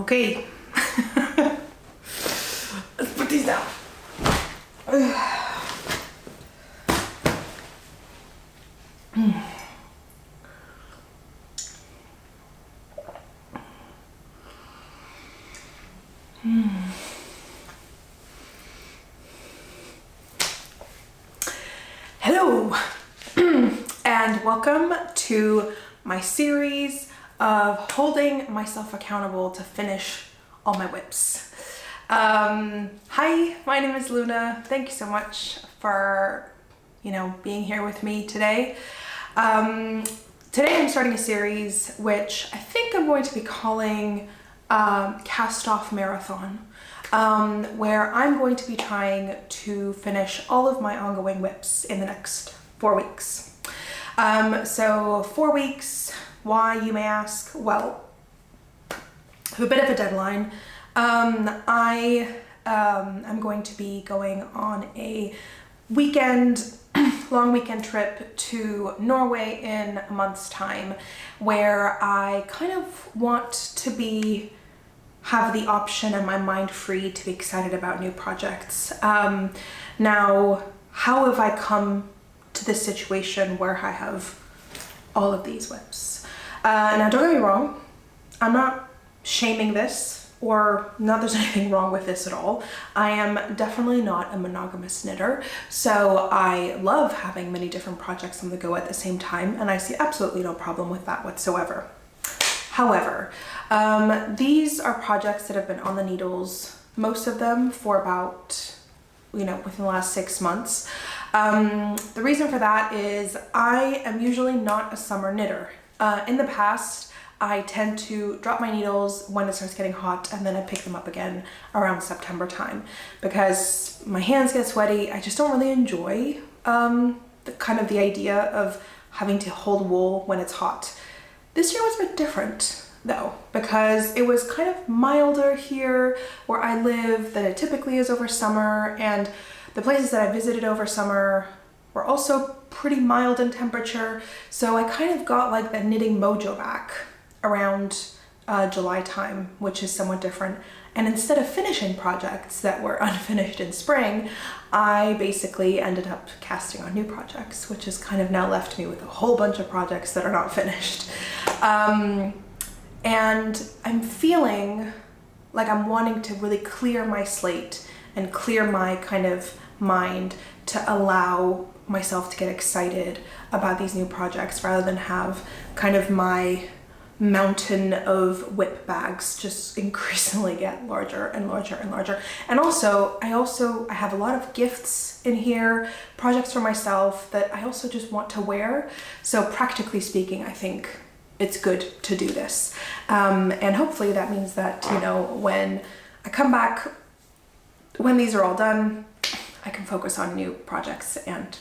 Okay. Let's put these down. Hello and welcome to my series of holding myself accountable to finish all my whips. Hi, my name is Luna. Thank you so much for, being here with me today. Today I'm starting a series which I think I'm going to be calling Cast Off Marathon, where I'm going to be trying to finish all of my ongoing whips in the next 4 weeks. So 4 weeks, why, you may ask? Well, I have a bit of a deadline. I am going to be going on a long weekend trip to Norway in a month's time, where I kind of want to have the option and my mind free to be excited about new projects. Now, how have I come to this situation where I have all of these whips? Now, don't get me wrong, I'm not shaming this, or not there's anything wrong with this at all. I am definitely not a monogamous knitter, so I love having many different projects on the go at the same time, and I see absolutely no problem with that whatsoever. However, these are projects that have been on the needles, most of them for about, within the last 6 months. The reason for that is I am usually not a summer knitter. In the past, I tend to drop my needles when it starts getting hot, and then I pick them up again around September time because my hands get sweaty. I just don't really enjoy the idea of having to hold wool when it's hot. This year was a bit different though, because it was kind of milder here where I live than it typically is over summer, and the places that I visited over summer were also pretty mild in temperature, so I kind of got like the knitting mojo back around July time, which is somewhat different. And instead of finishing projects that were unfinished in spring, I basically ended up casting on new projects, which has kind of now left me with a whole bunch of projects that are not finished. And I'm feeling like I'm wanting to really clear my slate and clear my kind of mind to allow myself to get excited about these new projects rather than have kind of my mountain of whip bags just increasingly get larger and larger and larger. And also I have a lot of gifts in here, projects for myself that I also just want to wear. So practically speaking, I think it's good to do this. And hopefully that means that, when I come back, when these are all done, I can focus on new projects, and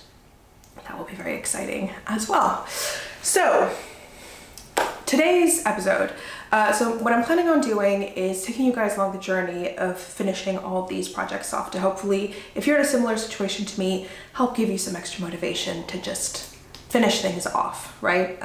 that will be very exciting as well. So today's episode, so what I'm planning on doing is taking you guys along the journey of finishing all of these projects off to hopefully, if you're in a similar situation to me, help give you some extra motivation to just finish things off, right?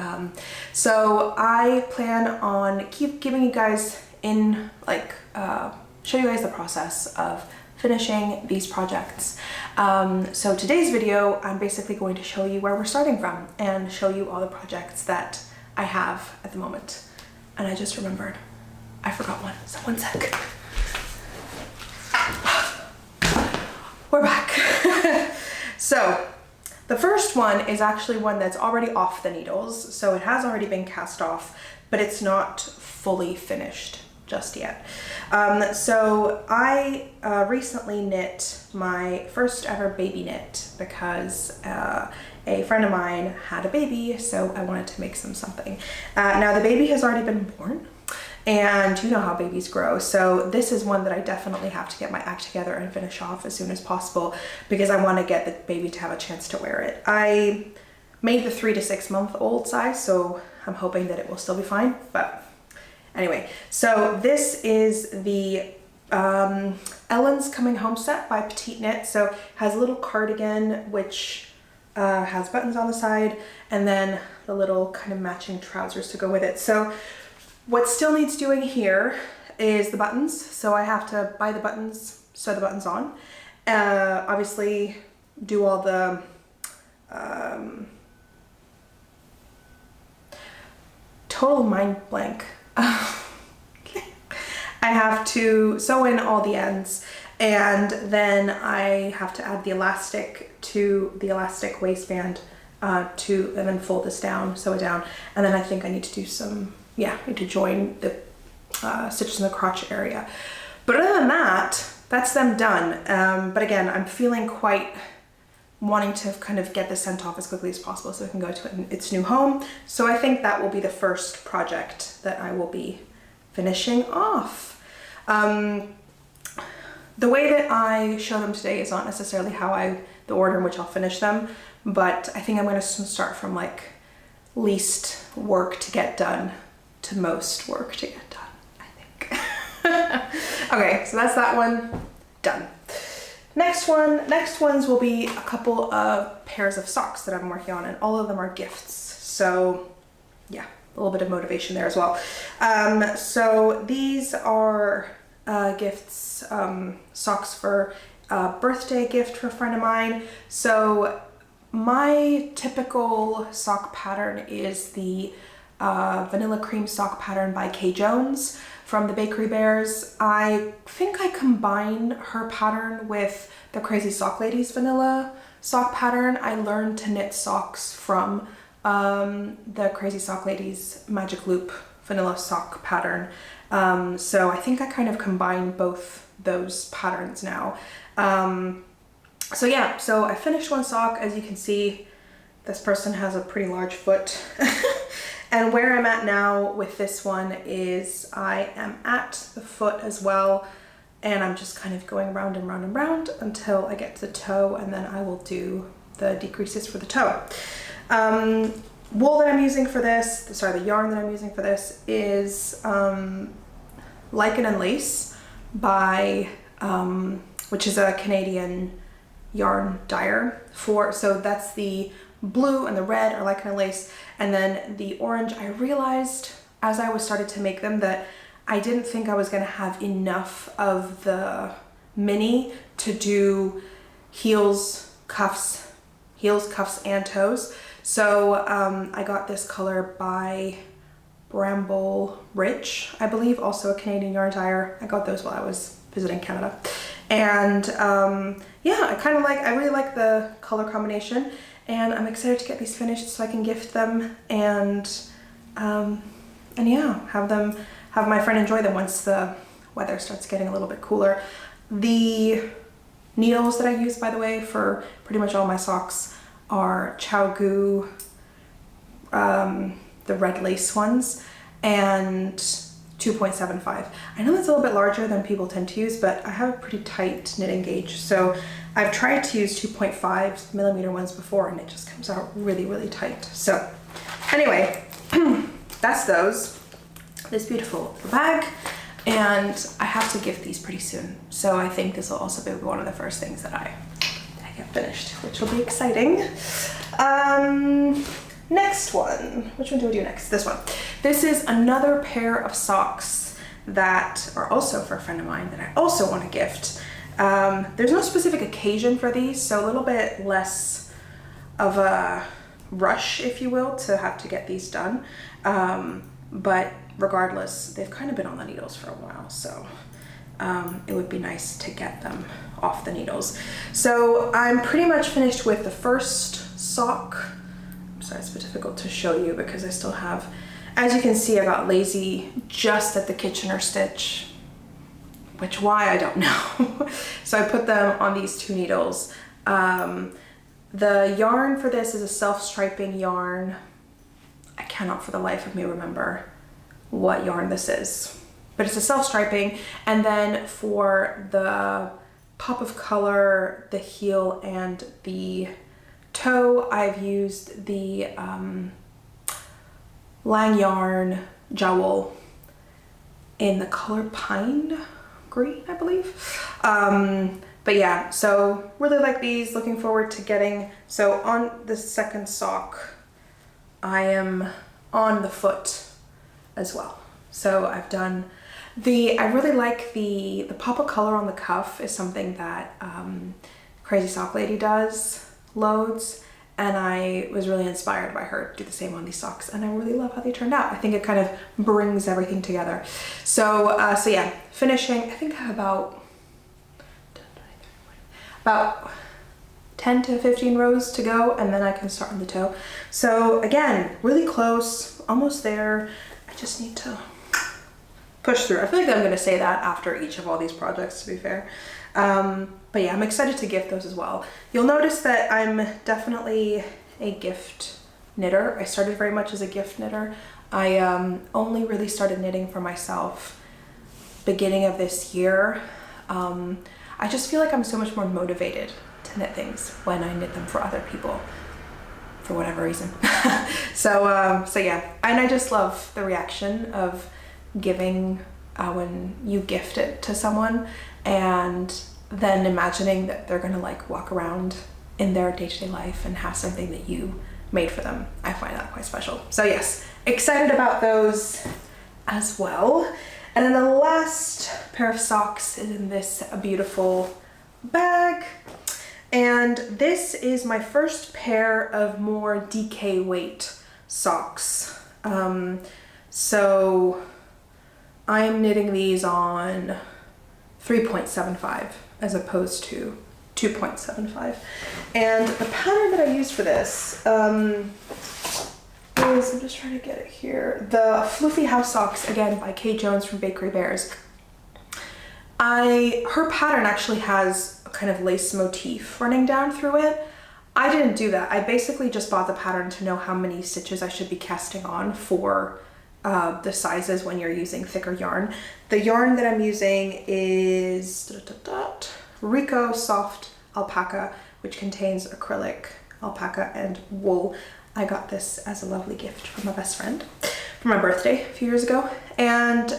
So I plan on keep giving you guys show you guys the process of finishing these projects. So today's video, I'm basically going to show you where we're starting from and show you all the projects that I have at the moment. And I just remembered, I forgot one, so one sec. We're back. So the first one is actually one that's already off the needles. So it has already been cast off, but it's not fully finished just yet. So I recently knit my first ever baby knit because a friend of mine had a baby, so I wanted to make something. Now the baby has already been born, and you know how babies grow, so this is one that I definitely have to get my act together and finish off as soon as possible because I want to get the baby to have a chance to wear it. I made the 3 to 6 month old size, so I'm hoping that it will still be fine, but anyway. So this is the Ellen's Coming Home set by Petite Knit. So it has a little cardigan which has buttons on the side, and then the little kind of matching trousers to go with it. So what still needs doing here is the buttons. So I have to buy the buttons, sew the buttons on. Obviously do all the total mind blank. I have to sew in all the ends, and then I have to add the elastic to the elastic waistband and then fold this down, sew it down, and then I think I need to do some, I need to join the stitches in the crotch area. But other than that, that's them done. But again, I'm feeling quite wanting to kind of get this sent off as quickly as possible so it can go to its new home. So I think that will be the first project that I will be finishing off. The way that I show them today is not necessarily the order in which I'll finish them, but I think I'm going to start from like least work to get done to most work to get done, I think. Okay, so that's that one done. Next ones will be a couple of pairs of socks that I'm working on, and all of them are gifts. So yeah, a little bit of motivation there as well. So these are gifts, socks for a birthday gift for a friend of mine. So my typical sock pattern is the vanilla cream sock pattern by Kay Jones from the Bakery Bears. I think I combine her pattern with the Crazy Sock Lady's vanilla sock pattern. I learned to knit socks from the Crazy Sock Lady's Magic Loop vanilla sock pattern. So I think I kind of combine both those patterns now. So yeah, so I finished one sock. As you can see, this person has a pretty large foot. And where I'm at now with this one is I am at the foot as well, and I'm just kind of going round and round and round until I get to the toe, and then I will do the decreases for the toe. Wool that I'm using for this, the yarn that I'm using for this is Lichen and Lace by, which is a Canadian yarn dyer so that's the blue and the red are Lichen and Lace, and then the orange, I realized as I was started to make them that I didn't think I was gonna have enough of the mini to do heels, cuffs, and toes. So I got this color by Bramble Ridge, I believe, also a Canadian yarn dyer. I got those while I was visiting Canada. And yeah, I really like the color combination, and I'm excited to get these finished so I can gift them and yeah, have my friend enjoy them once the weather starts getting a little bit cooler. The needles that I use, by the way, for pretty much all my socks are Chow the red lace ones, and 2.75. I know that's a little bit larger than people tend to use, but I have a pretty tight knitting gauge, so I've tried to use 2.5 millimeter ones before, and it just comes out really, really tight. So anyway, that's those. This beautiful little bag, and I have to gift these pretty soon, so I think this will also be one of the first things that I get finished, which will be exciting. Next one, which one do we do next? This one. This is another pair of socks that are also for a friend of mine that I also want to gift. There's no specific occasion for these, so a little bit less of a rush, if you will, to have to get these done. But regardless, they've kind of been on the needles for a while, so it would be nice to get them off the needles. So I'm pretty much finished with the first sock. I'm sorry, it's a bit difficult to show you because I still have, as you can see, I got lazy just at the Kitchener stitch, which why I don't know. So I put them on these two needles. The yarn for this is a self-striping yarn. I cannot for the life of me remember what yarn this is, but it's a self-striping. And then for the pop of color, the heel and the toe, I've used the Lang Yarn Jowl in the color Pine Green, I believe. But yeah, so really like these, looking forward to getting, so on the second sock, I am on the foot as well. So I've done I really like the pop of color on the cuff is something that Crazy Sock Lady does loads, and I was really inspired by her to do the same on these socks, and I really love how they turned out. I think it kind of brings everything together. So yeah, finishing, I think I have about 10 to 15 rows to go, and then I can start on the toe. So again, really close, almost there. I just need to push through. I feel like I'm gonna say that after each of all these projects, to be fair. But yeah, I'm excited to gift those as well. You'll notice that I'm definitely a gift knitter. I started very much as a gift knitter. I only really started knitting for myself beginning of this year. I just feel like I'm so much more motivated to knit things when I knit them for other people, for whatever reason. So yeah, and I just love the reaction of giving when you gift it to someone, and then imagining that they're gonna like walk around in their day-to-day life and have something that you made for them. I find that quite special. So yes, excited about those as well. And then the last pair of socks is in this beautiful bag. And this is my first pair of more DK weight socks. So I'm knitting these on 3.75 as opposed to 2.75. And the pattern that I used for this is, I'm just trying to get it here, the Floofy House Socks, again by Kate Jones from Bakery Bears. Her pattern actually has a kind of lace motif running down through it. I didn't do that. I basically just bought the pattern to know how many stitches I should be casting on for the sizes when you're using thicker yarn. The yarn that I'm using is Rico Soft Alpaca, which contains acrylic, alpaca, and wool. I got this as a lovely gift from my best friend for my birthday a few years ago. And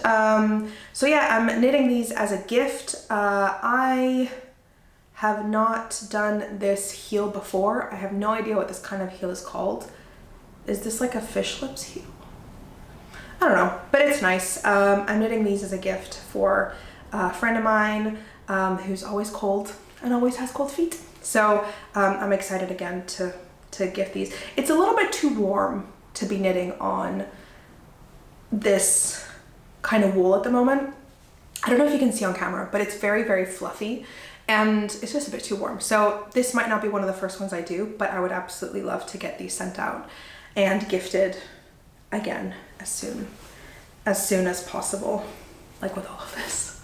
so yeah, I'm knitting these as a gift. I have not done this heel before. I have no idea what this kind of heel is called. Is this like a fish lips heel? I don't know, but it's nice. I'm knitting these as a gift for a friend of mine who's always cold and always has cold feet. So I'm excited again to gift these. It's a little bit too warm to be knitting on this kind of wool at the moment. I don't know if you can see on camera, but it's very, very fluffy and it's just a bit too warm. So this might not be one of the first ones I do, but I would absolutely love to get these sent out and gifted again as soon as possible, like with all of this.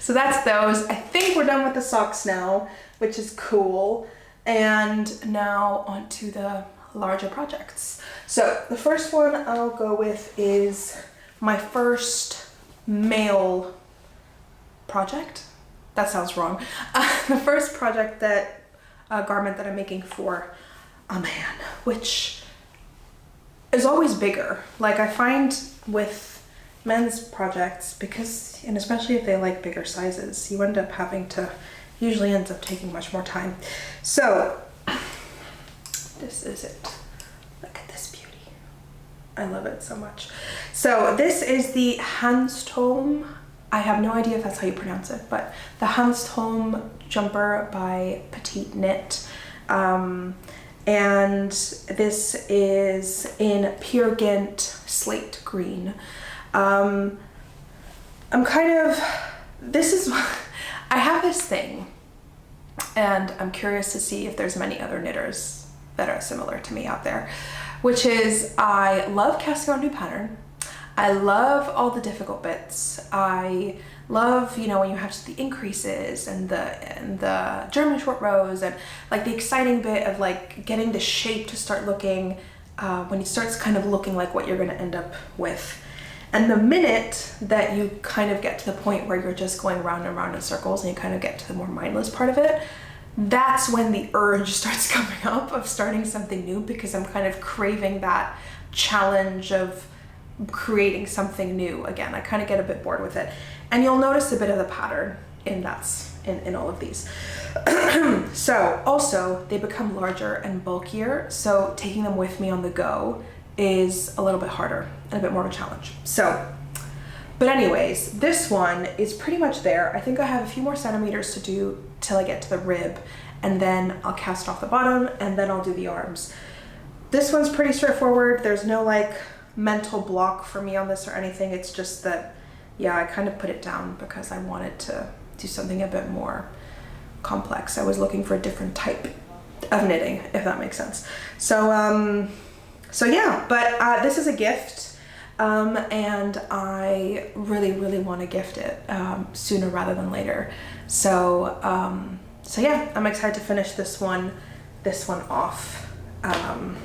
So that's those. I think we're done with the socks now, which is cool. And now on to the larger projects. So the first one I'll go with is my first male project. That sounds wrong. The first project garment that I'm making for a man, which is always bigger. Like I find with men's projects, and especially if they like bigger sizes, you end up having to, usually ends up taking much more time. So this is it. Look at this beauty. I love it so much. So this is the Hanstholm. I have no idea if that's how you pronounce it, but the Hanstholm jumper by Petite Knit. And this is in Peer Gynt slate green. I have this thing, and I'm curious to see if there's many other knitters that are similar to me out there, which is I love casting out a new pattern. I love all the difficult bits. I love, when you have the increases and the German short rows and like the exciting bit of like getting the shape to start looking, when it starts kind of looking like what you're gonna end up with. And the minute that you kind of get to the point where you're just going round and round in circles and you kind of get to the more mindless part of it, that's when the urge starts coming up of starting something new, because I'm kind of craving that challenge of creating something new again. I kind of get a bit bored with it. And you'll notice a bit of the pattern in all of these. So also they become larger and bulkier, so taking them with me on the go is a little bit harder and a bit more of a challenge. So But anyways, this one is pretty much there. I think I have a few more centimeters to do till I get to the rib, and then I'll cast off the bottom, and then I'll do the arms. This one's pretty straightforward. There's no like mental block for me on this or anything. It's just that, yeah, I kind of put it down because I wanted to do something a bit more complex. I was looking for a different type of knitting, if that makes sense. So, so yeah, but this is a gift. And I really want to gift it sooner rather than later. So so yeah, I'm excited to finish this one off and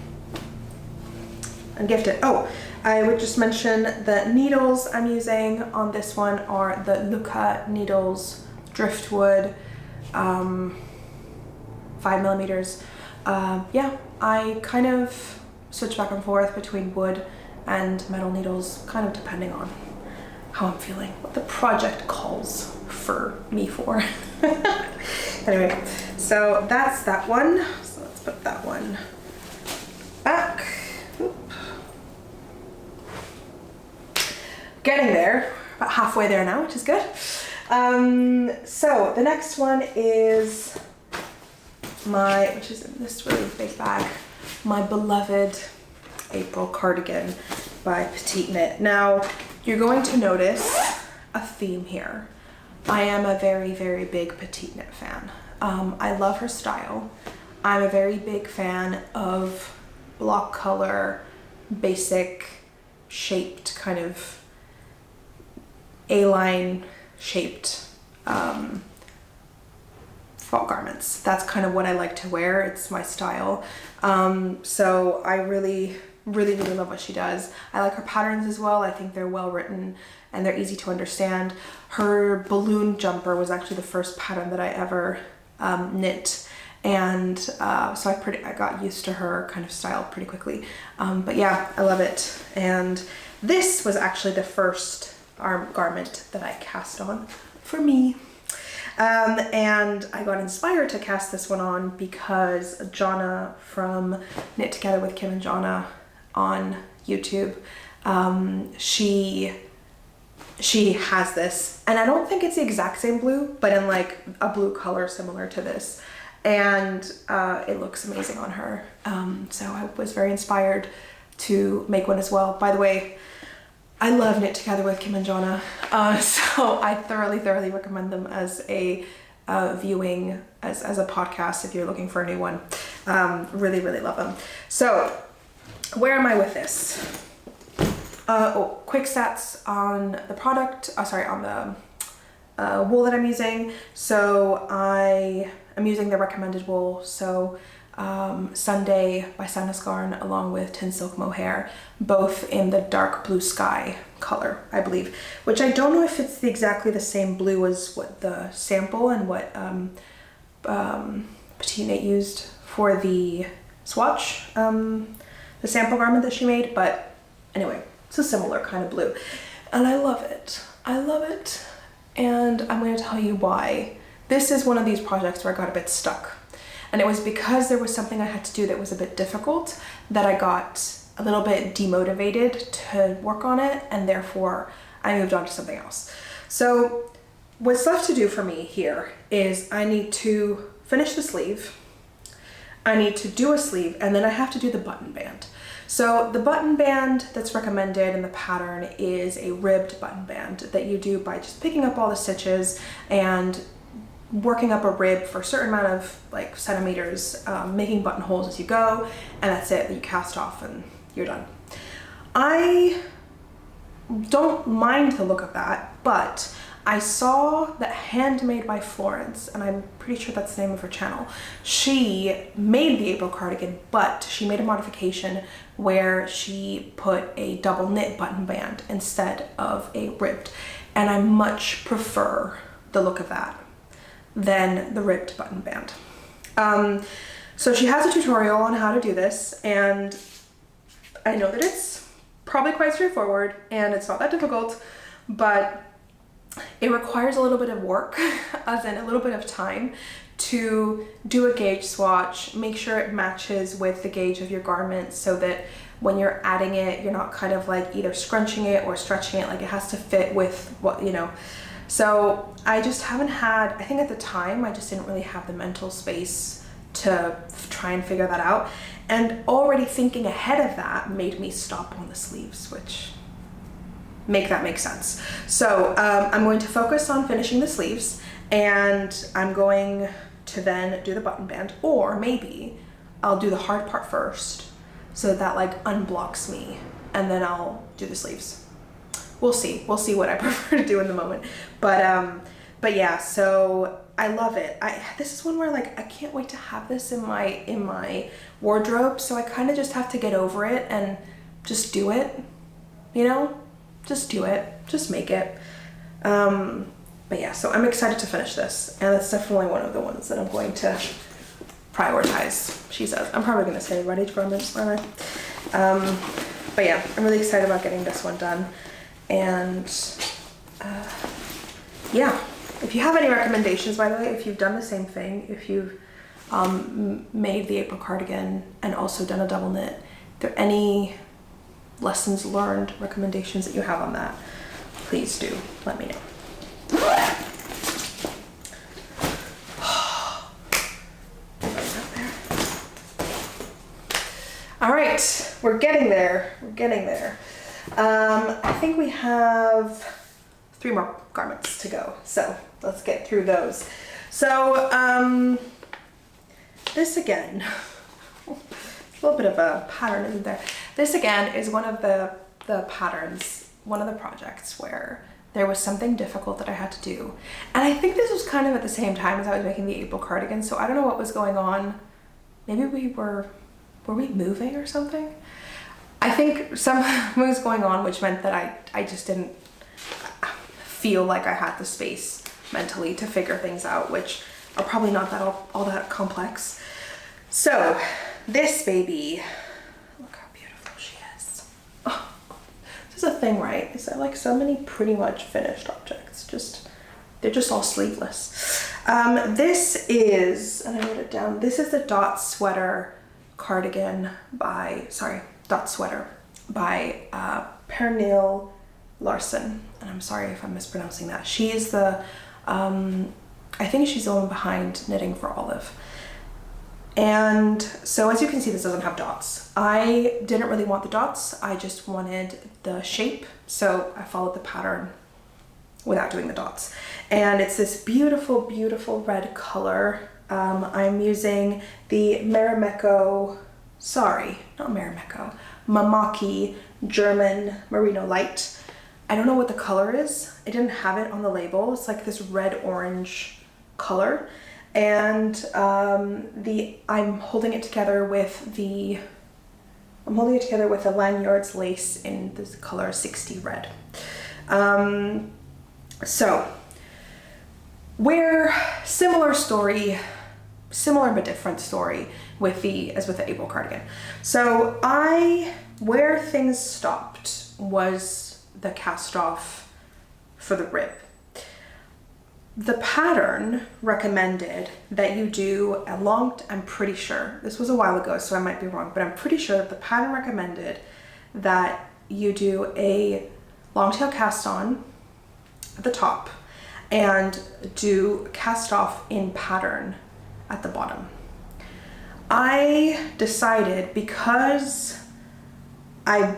gift it. Oh, I would just mention the needles I'm using on this one are the Luca needles driftwood 5mm. Yeah, I kind of switch back and forth between wood and metal needles, kind of depending on how I'm feeling, what the project calls for me for. Anyway, so that's that one. So let's put that one back. Oop. Getting there, about halfway there now, which is good. So the next one is which is in this really big bag, my beloved April cardigan by Petite Knit. Now, you're going to notice a theme here. I am a very big Petite Knit fan. I love her style. I'm a very big fan of block color, basic shaped, kind of A-line shaped fall garments. That's kind of what I like to wear. It's my style. So I really love what she does. I like her patterns as well. I think they're well written and they're easy to understand. Her balloon jumper was actually the first pattern that I ever knit, and so I got used to her kind of style pretty quickly. But yeah, I love it. And this was actually the first garment that I cast on for me. And I got inspired to cast this one on because Jonna from Knit Together with Kim and Jonna on YouTube, she has this, and I don't think it's the exact same blue, but in like a blue color similar to this, and it looks amazing on her. So I was very inspired to make one as well. By the way, I love Knit Together with Kim and Jonna, so I thoroughly recommend them as a viewing, as a podcast if you're looking for a new one. Really love them. So where am I with this? Quick stats on the product, on the wool that I'm using. So I am using the recommended wool, so Sunday by Santa's Garn along with Tin Silk Mohair, both in the dark blue sky color, I believe, which I don't know if it's exactly the same blue as what the sample and what Petite Knit used for the swatch, the sample garment that she made, but anyway, it's a similar kind of blue, and I love it. I love it, and I'm going to tell you why. This is one of these projects where I got a bit stuck, and it was because there was something I had to do that was a bit difficult that I got a little bit demotivated to work on it, and therefore I moved on to something else. So what's left to do for me here is I need to finish the sleeve, I need to do a sleeve, and then I have to do the button band. So the button band that's recommended in the pattern is a ribbed button band that you do by just picking up all the stitches and working up a rib for a certain amount of like centimeters, making buttonholes as you go, and that's it. You cast off and you're done. I don't mind the look of that, but I saw that Handmade by Florence, and I'm pretty sure that's the name of her channel. She made the April cardigan, but she made a modification where she put a double knit button band instead of a ribbed, and I much prefer the look of that than the ribbed button band. So she has a tutorial on how to do this, and I know that it's probably quite straightforward and it's not that difficult, but it requires a little bit of work, as in a little bit of time, to do a gauge swatch, make sure it matches with the gauge of your garment so that when you're adding it, you're not kind of like either scrunching it or stretching it, like it has to fit with what, you know. So I just haven't had, I think at the time, I just didn't really have the mental space to try and figure that out. And already thinking ahead of that made me stop on the sleeves, which make sense. So I'm going to focus on finishing the sleeves, and I'm going to then do the button band, or maybe I'll do the hard part first so that like unblocks me, and then I'll do the sleeves. We'll see what I prefer to do in the moment. But yeah, so I love it. This is one where like I can't wait to have this in my wardrobe, so I kind of just have to get over it and just do it, you know? Just do it, just make it. But yeah, so I'm excited to finish this, and that's definitely one of the ones that I'm going to prioritize, she says. I'm probably gonna say Red Age Garments, aren't I? But yeah, I'm really excited about getting this one done. And yeah, if you have any recommendations, by the way, if you've done the same thing, if you've made the April cardigan and also done a double knit, if there are any lessons learned, recommendations that you have on that, please do let me know. All right, we're getting there. I think we have 3 more garments to go, so let's get through those. So this again, a little bit of a pattern in there. This again is one of the patterns, one of the projects where there was something difficult that I had to do. And I think this was kind of at the same time as I was making the April cardigan, so I don't know what was going on. Maybe were we moving or something? I think something was going on, which meant that I just didn't feel like I had the space mentally to figure things out, which are probably not that all that complex. So this baby, look how beautiful she is. Oh, this is a thing, right? Is there like so many pretty much finished objects? They're just all sleeveless. This is, and I wrote it down, this is the dot sweater dot sweater by Pernille Larsen. And I'm sorry if I'm mispronouncing that. She is the, I think she's the one behind Knitting for Olive. And so as you can see, this doesn't have dots. I didn't really want the dots. I just wanted the shape. So I followed the pattern without doing the dots. And it's this beautiful, beautiful red color. I'm using the Mamaki German Merino Light. I don't know what the color is. I didn't have it on the label. It's like this red-orange color. And I'm holding it together with the lanyards lace in this color 60 red. So we're similar but different story with the April cardigan. So where things stopped was the cast off for the rib. The pattern recommended that you do I'm pretty sure, this was a while ago, so I might be wrong, but I'm pretty sure that the pattern recommended that you do a long tail cast on at the top and do cast off in pattern at the bottom. I decided, because I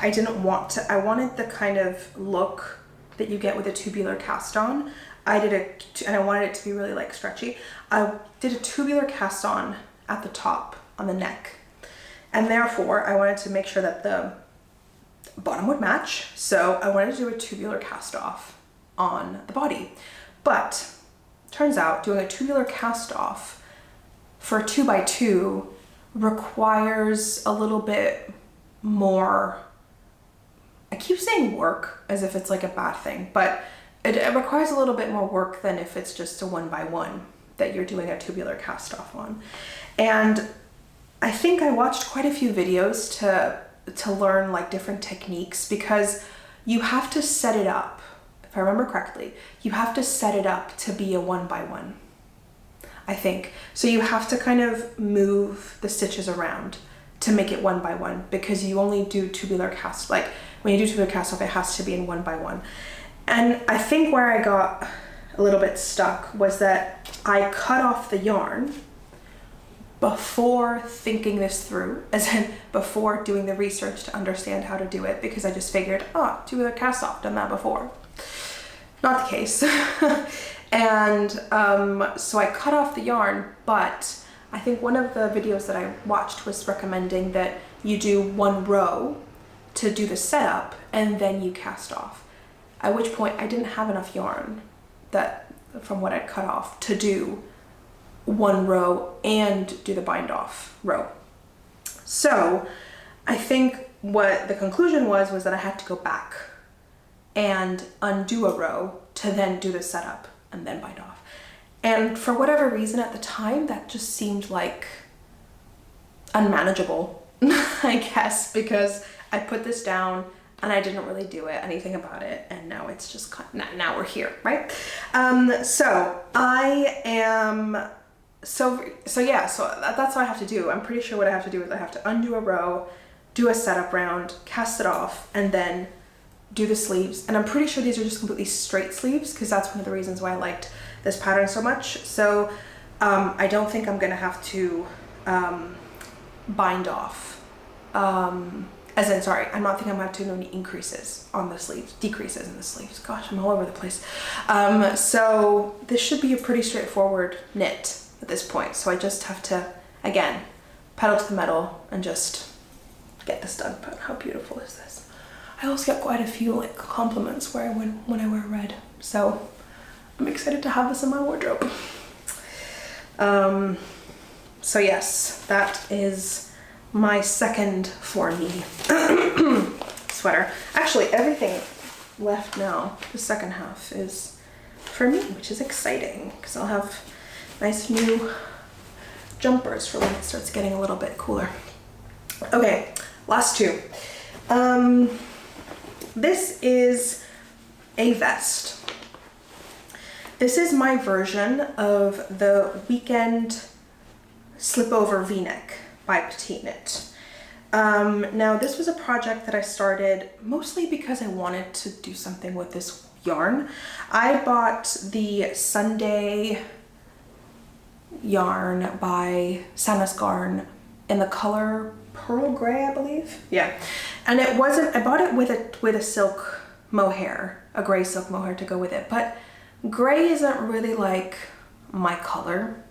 wanted the kind of look that you get with a tubular cast on. And I wanted it to be really like stretchy. I did a tubular cast on at the top on the neck. And therefore I wanted to make sure that the bottom would match. So I wanted to do a tubular cast off on the body. But turns out doing a tubular cast off for a 2x2 requires a little bit more, I keep saying work as if it's like a bad thing, but it requires a little bit more work than if it's just a 1x1 that you're doing a tubular cast off on. And I think I watched quite a few videos to learn like different techniques, because you have to set it up, if I remember correctly, you have to set it up to be a 1x1, I think. So you have to kind of move the stitches around to make it 1 by 1, because you only do tubular cast, like when you do tubular cast off, it has to be in 1 by 1. And I think where I got a little bit stuck was that I cut off the yarn before thinking this through, as in before doing the research to understand how to do it, because I just figured, oh, tubular cast off, done that before. Not the case. And so I cut off the yarn, but I think one of the videos that I watched was recommending that you do 1 row to do the setup and then you cast off. At which point I didn't have enough yarn that from what I'd cut off to do 1 row and do the bind off row. So I think what the conclusion was that I had to go back and undo a row to then do the setup and then bind off. And for whatever reason at the time, that just seemed like unmanageable, I guess, because I put this down and I didn't really do anything about it, and now it's just now we're here, right? So that's what I have to do. I'm pretty sure what I have to do is I have to undo a row, do a setup round, cast it off, and then do the sleeves. And I'm pretty sure these are just completely straight sleeves, because that's one of the reasons why I liked this pattern so much. So I don't think I'm gonna have to bind off. As in, sorry, I'm not thinking I'm gonna have to do any increases on the sleeves, decreases in the sleeves. Gosh, I'm all over the place. So this should be a pretty straightforward knit at this point. So I just have to, again, pedal to the metal and just get this done. But how beautiful is this? I also get quite a few like compliments when I wear red. So I'm excited to have this in my wardrobe. So yes, that is my second for me sweater. Actually, everything left now, the second half, is for me, which is exciting because I'll have nice new jumpers for when it starts getting a little bit cooler. Okay, last two. This is a vest. This is my version of the Weekend Slipover V-neck by Petite Knit. Now this was a project that I started mostly because I wanted to do something with this yarn. I bought the Sunday yarn by Sanus Garn in the color Pearl Gray, I believe. Yeah, and it wasn't, I bought it with a silk mohair, a gray silk mohair to go with it, but gray isn't really like my color,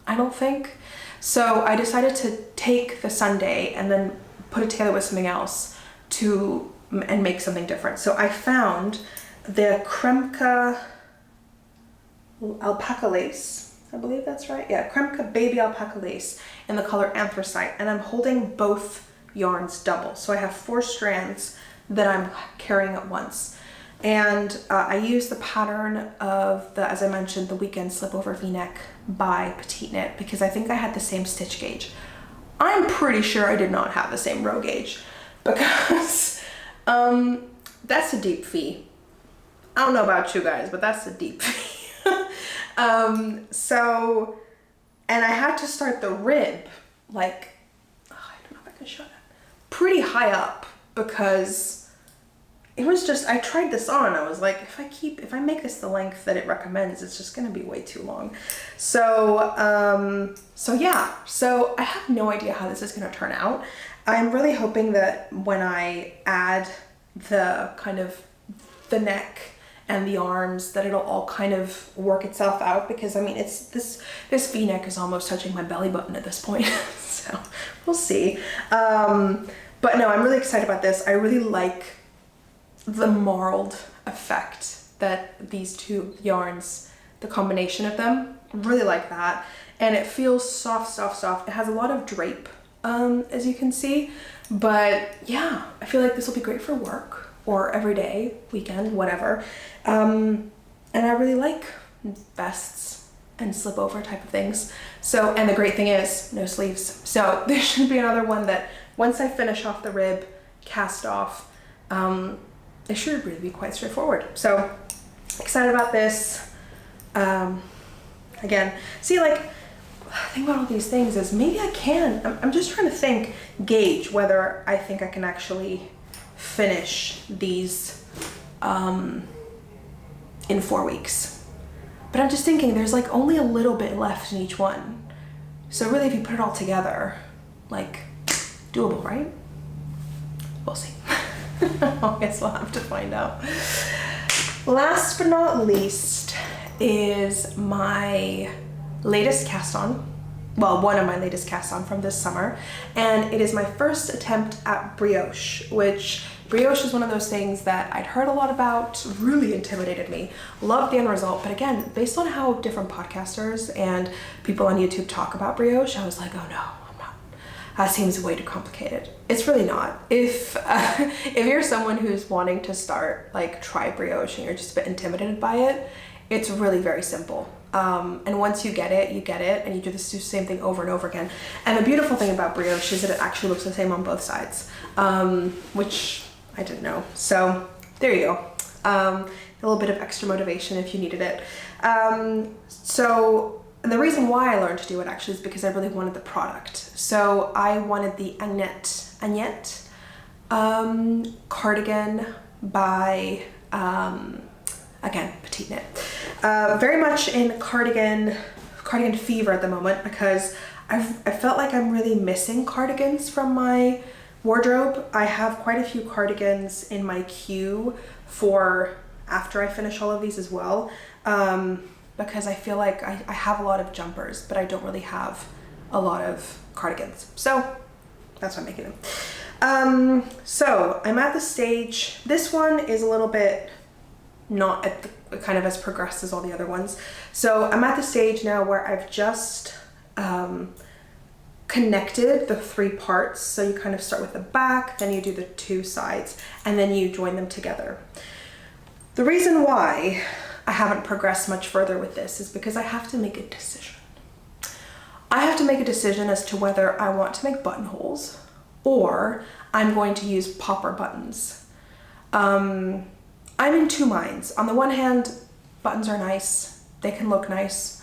I don't think. So I decided to take the Sunday and then put it together with something else and make something different. So I found the Kremka alpaca lace, I believe that's right. Yeah, Kremka baby alpaca lace in the color Anthracite, and I'm holding both yarns double. So I have 4 strands that I'm carrying at once. And I used the pattern of the, as I mentioned, the Weekend Slipover V-neck by Petite Knit because I think I had the same stitch gauge. I'm pretty sure I did not have the same row gauge because that's a deep V. I don't know about you guys, but that's a deep V. So, and I had to start the rib like, oh, I don't know if I can show that, pretty high up because it was just, I tried this on, I was like, if I make this the length that it recommends, it's just gonna be way too long. So, yeah, so I have no idea how this is gonna turn out. I'm really hoping that when I add the kind of the neck and the arms, that it'll all kind of work itself out, because I mean, it's this V-neck is almost touching my belly button at this point, so we'll see. But no, I'm really excited about this. I really like the marled effect that these two yarns, the combination of them, really like that. And it feels soft, soft, soft. It has a lot of drape, as you can see, but yeah, I feel like this will be great for work or every day, weekend, whatever. And I really like vests and slip over type of things. So, and the great thing is no sleeves. So there should be another one that once I finish off the rib, cast off, it should really be quite straightforward. So excited about this. Again, see, like thing about all these things is maybe I can. I'm just trying to gauge whether I think I can actually finish these in 4 weeks. But I'm just thinking there's like only a little bit left in each one. So really, if you put it all together, like, doable, right? We'll see. I guess we'll have to find out. Last but not least is my latest cast on. Well, one of my latest cast on from this summer. And it is my first attempt at brioche, which brioche is one of those things that I'd heard a lot about, really intimidated me. Loved the end result, but again, based on how different podcasters and people on YouTube talk about brioche, I was like, oh no, I'm not. That seems way too complicated. It's really not. If you're someone who's wanting to start, like, try brioche and you're just a bit intimidated by it, it's really very simple. And once you get it, and you do the same thing over and over again. And the beautiful thing about brioche is that it actually looks the same on both sides, which I didn't know. So there you go. A little bit of extra motivation if you needed it. So the reason why I learned to do it actually is because I really wanted the product. So I wanted the Agnette cardigan by, again, Petite Knit. Very much in cardigan fever at the moment because I felt like I'm really missing cardigans from my wardrobe. I have quite a few cardigans in my queue for after I finish all of these as well, because I feel like I have a lot of jumpers, but I don't really have a lot of cardigans. So that's why I'm making them. So I'm at the stage, this one is a little bit not at the kind of as progressed as all the other ones. So I'm at the stage now where I've just connected the 3 parts. So you kind of start with the back, then you do the 2 sides, and then you join them together. The reason why I haven't progressed much further with this is because I have to make a decision. I have to make a decision as to whether I want to make buttonholes or I'm going to use popper buttons. I'm in 2 minds. On the one hand, buttons are nice, they can look nice,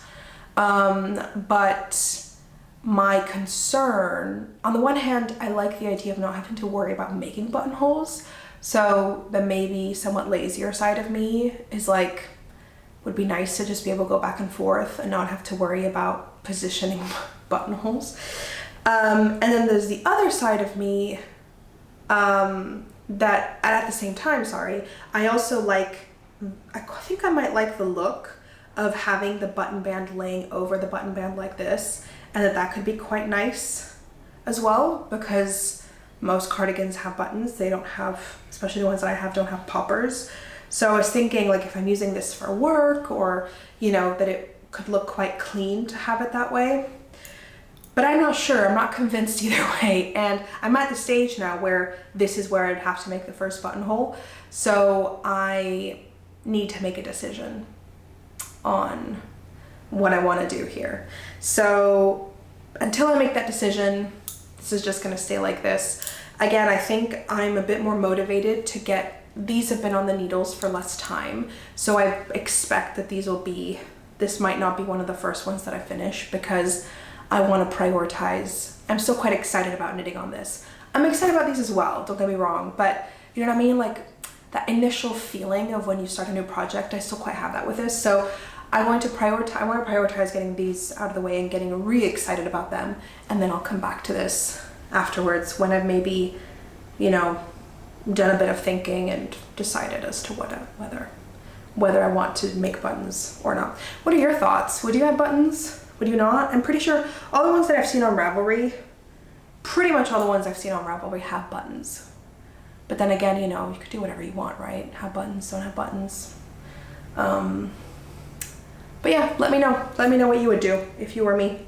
but my concern, on the one hand, I like the idea of not having to worry about making buttonholes, so the maybe somewhat lazier side of me is like, would be nice to just be able to go back and forth and not have to worry about positioning buttonholes. And then there's the other side of me, that at the same time, I also like, I think I might like the look of having the button band laying over the button band like this, and that could be quite nice as well, because most cardigans have buttons. They don't have, especially the ones that I have, don't have poppers. So I was thinking, like, if I'm using this for work, or, you know, that it could look quite clean to have it that way. But I'm not sure, I'm not convinced either way. And I'm at the stage now where this is where I'd have to make the first buttonhole. So I need to make a decision on what I want to do here. So until I make that decision, this is just going to stay like this. Again, I think I'm a bit more motivated to get, these have been on the needles for less time. So I expect that this might not be one of the first ones that I finish, because I want to prioritize. I'm still quite excited about knitting on this. I'm excited about these as well, don't get me wrong, but you know what I mean? Like, that initial feeling of when you start a new project, I still quite have that with this. So I want to prioritize getting these out of the way and getting really-excited about them, and then I'll come back to this afterwards when I've maybe, you know, done a bit of thinking and decided as to whether I want to make buttons or not. What are your thoughts? Would you add buttons? Would you not? I'm pretty sure all the ones that I've seen on Ravelry, pretty much all the ones I've seen on Ravelry have buttons. But then again, you know, you could do whatever you want, right? Have buttons, don't have buttons. But yeah, let me know. Let me know what you would do if you were me.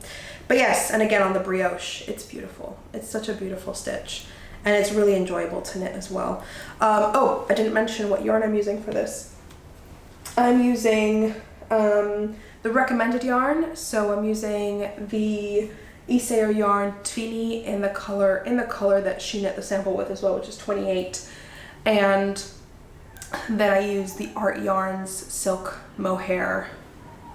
But yes, and again on the brioche, it's beautiful. It's such a beautiful stitch, and it's really enjoyable to knit as well. Oh, I didn't mention what yarn I'm using for this. I'm using the recommended yarn, so I'm using the Iseo yarn Twini in the color that she knit the sample with as well, which is 28, and then I use the Art Yarns Silk Mohair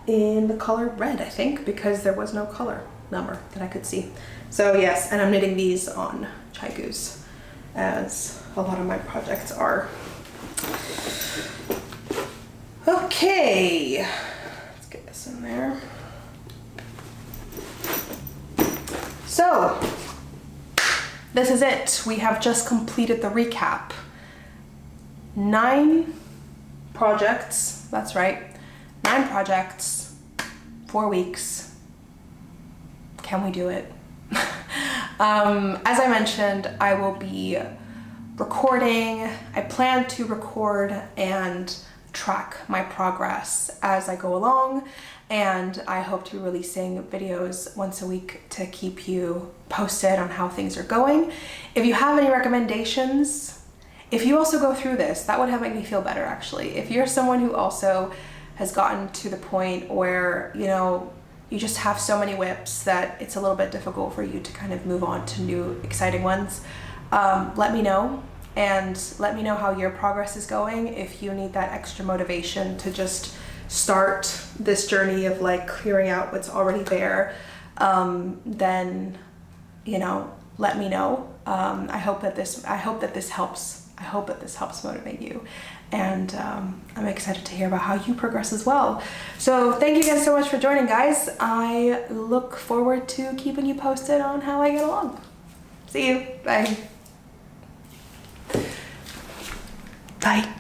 in the color red, I think, because there was no color. number that I could see. So yes, and I'm knitting these on Chai Goose, as a lot of my projects are. Okay, let's get this in there. So, this is it. We have just completed the recap. 9 projects, that's right. 9 projects, 4 weeks. Can we do it? As I mentioned, I will be recording. I plan to record and track my progress as I go along, and I hope to be releasing videos once a week to keep you posted on how things are going. If you have any recommendations, if you also go through this, that would make me feel better actually. If you're someone who also has gotten to the point where, you know, you just have so many whips that it's a little bit difficult for you to kind of move on to new exciting ones, let me know. And let me know how your progress is going. If you need that extra motivation to just start this journey of like clearing out what's already there, then, you know, let me know. I hope that this helps. I hope that this helps motivate you. And I'm excited to hear about how you progress as well. So thank you guys so much for joining, guys. I look forward to keeping you posted on how I get along. See you. Bye. Bye.